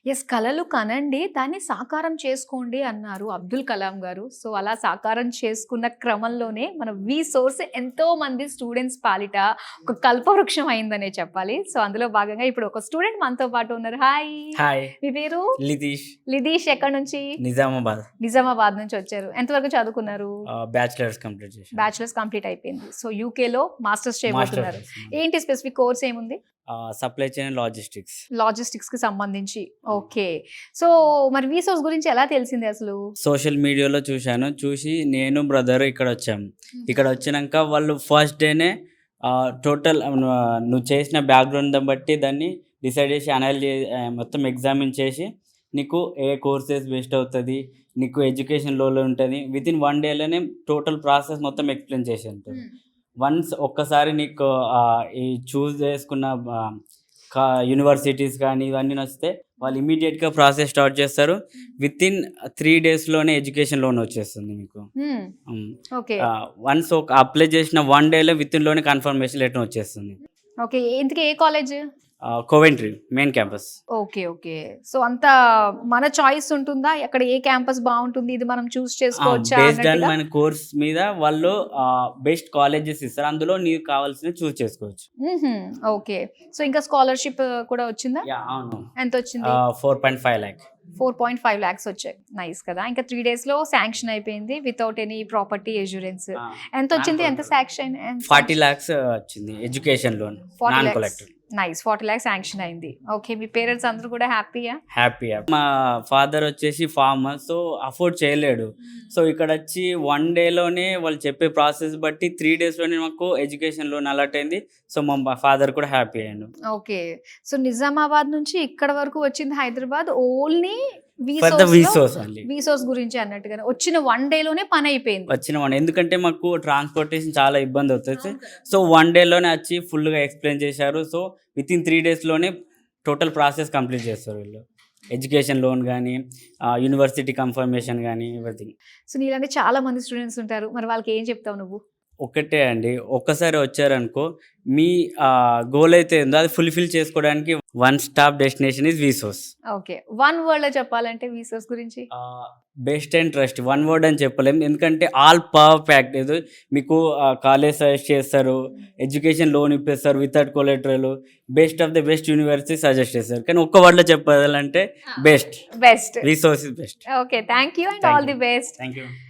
Yes. కలలు కనండి. దాన్ని సాకారం చేసుకోండి అన్నారు అబ్దుల్ కలాం గారు. సో, అలా సాకారం చేసుకున్న క్రమంలోనే మన వి సోర్స్ ఎంతో మంది స్టూడెంట్స్ పాలిట ఒక కల్పవృక్షం అయిందనే చెప్పాలి. సో, అందులో భాగంగా ఇప్పుడు ఒక స్టూడెంట్ మనతో పాటు ఉన్నారు. హాయ్! హాయ్, మీ పేరు? లితీష్, లిదీష్. ఎక్కడి నుంచి? నిజామాబాద్. నిజామాబాద్ నుంచి వచ్చారు. ఎంతవరకు చదువుకున్నారు? బ్యాచిలర్స్ కంప్లీట్ చేశాను. బ్యాచిలర్స్ కంప్లీట్ అయిపోయింది. సో, యూకేలో మాస్టర్స్ చేయబోతున్నారు. ఏంటి స్పెసిఫిక్ కోర్స్ ఏముంది? Supply chain logistics. లాజిస్టిక్స్ కి సంబంధించి. ఓకే. సో, మరి వి సోర్స్ గురించి ఎలా తెలిసింది అసలు? సోషల్ మీడియాలో చూసి నేను బ్రదర్ ఇక్కడ వచ్చాము. ఇక్కడ వచ్చినాక వాళ్ళు ఫస్ట్ డేనే టోటల్ నువ్వు చేసిన బ్యాక్గ్రౌండ్ బట్టి దాన్ని డిసైడ్ చేసి మొత్తం ఎగ్జామిన్ చేసి నీకు ఏ కోర్సెస్ బెస్ట్ అవుతుంది, నీకు ఎడ్యుకేషన్ లోలో ఉంటుంది, వితిన్ 1 డేలోనే టోటల్ ప్రాసెస్ మొత్తం ఎక్స్ప్లెయిన్ చేసి ఉంటుంది. వన్స్ ఒక్కసారి నీకు ఈ చూస్ చేసుకున్న యూనివర్సిటీస్ కానీ ఇవన్నీ వస్తే వాళ్ళు ఇమీడియట్గా ప్రాసెస్ స్టార్ట్ చేస్తారు. వితిన్ 3 డేస్లోనే ఎడ్యుకేషన్ లోన్ వచ్చేస్తుంది మీకు. ఓకే. వన్స్ అప్లై చేసిన 1 డేలో వితిన్ లోనే కన్ఫర్మేషన్ లెటర్ వచ్చేస్తుంది. ఓకే. ఇంతకీ ఏ college? Coventry main campus. Okay. Okay. So, అంత మన చాయిస్ ఉంటుందా? ఎక్కడ ఏ క్యాంపస్ బాగుంటుంది, ఇది మనం చూస్ చేసుకోవచ్చా బేస్డ్ ఆన్ అన్నట్టుగా? మన కోర్స్ మీద వాళ్ళు బెస్ట్ కాలేజెస్ ఇస్తారు, అందులో నీకు కావాల్సిన చూస్ చేసుకోవచ్చు. ఓకే. సో, ఇంకా స్కాలర్షిప్ కూడా వచ్చిందా? అవును, ఎంత వచ్చింది? 4.5 lakh. 4.5 lakhs వచ్చాయి. నైస్ కదా. ఇంకా 3 days లో శాంక్షన్ అయిపోయింది వితౌట్ ఎనీ ప్రాపర్టీ ఎష్యూరెన్స్. ఎంత వచ్చింది? ఎంత శాంక్షన్? 40 lakhs వచ్చింది education loan, 40 non lakhs. Collector. Nice. 40 lakhs sanction అయింది. ఓకే. మీ పేరెంట్స్ అందరూ కూడా హ్యాపీయా? హ్యాపీ. మా ఫాదర్ వచ్చేసి ఫార్మర్, సో అఫోర్డ్ చేయలేడు. సో ఇక్కడ వచ్చి 1 డేలోనే వాళ్ళు చెప్పే ప్రాసెస్ బట్టి 3 డేస్లోనే మాకు ఎడ్యుకేషన్ లోన్ అలాట్ అయింది. సో మా ఫాదర్ కూడా హ్యాపీ అయ్యాను. ఓకే. సో, నిజామాబాద్ నుంచి ఇక్కడ వరకు వచ్చింది హైదరాబాద్ ఓన్లీ విసోర్స్ గురించి అన్నట్టుగా వచ్చిన 1 డేలోనే పని అయిపోయింది. ఎందుకంటే మాకు ట్రాన్స్పోర్టేషన్ చాలా ఇబ్బంది అవుతుంది. సో 1 డేలోనే వచ్చి ఫుల్గా ఎక్స్ప్లెయిన్ చేశారు. సో వితిన్ 3 డేస్లోనే టోటల్ ప్రాసెస్ కంప్లీట్ చేస్తారు వీళ్ళు. ఎడ్యుకేషన్ లోన్ కానీ, యూనివర్సిటీ కన్ఫర్మేషన్ కానీ, ఎవ్రీథింగ్. సో, నీలాంటి చాలా మంది స్టూడెంట్స్ ఉంటారు, మరి వాళ్ళకి ఏం చెప్తావు నువ్వు? ఒకటే అండి, ఒక్కసారి వచ్చారనుకో మీ గోల్ అయితే ఉందో అది ఫుల్ఫిల్ చేసుకోవడానికి one stop destination is Vsource. Okay. 1 word లో చెప్పాలంటే విసోర్స్ గురించి? Best and trust. 1 word అని చెప్పలేము, ఎందుకంటే ఆల్ పవర్ ప్యాక్డ్. మీకు కాలేజ్ సజెస్ట్ చేస్తారు, ఎడ్యుకేషన్ లోన్ ఇప్పిస్తారు without collateral, best of the best university suggest చేస్తారు. కానీ ఒక్క వర్డ్లో చెప్పాలంటే best. Best. Vsource is best. Okay. Thank you and all the best. Thank you.